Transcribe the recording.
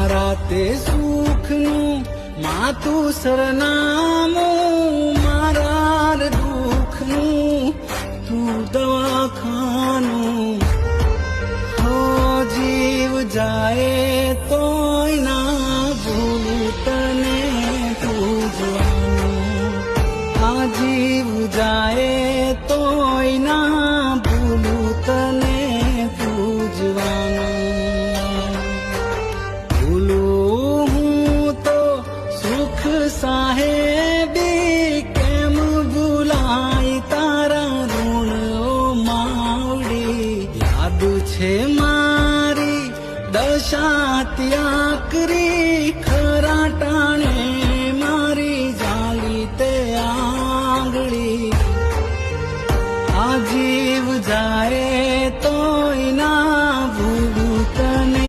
મારા તે સુખનું માતું સરનામું, મારા દુઃખનું તું દવાખાનું. હો જીવ જાય તોય ના ભૂલું તને પૂજવાનું. આ જીવ જાય તોય ના ભૂલું તને પૂજવાનું. ભૂલું હું તો સુખ સાહેબી, કેમ ભૂલાય તારા ઋણ ઓ માવડી. યાદ છે મારી દશા ત્યાકરી, ખરા ટાણે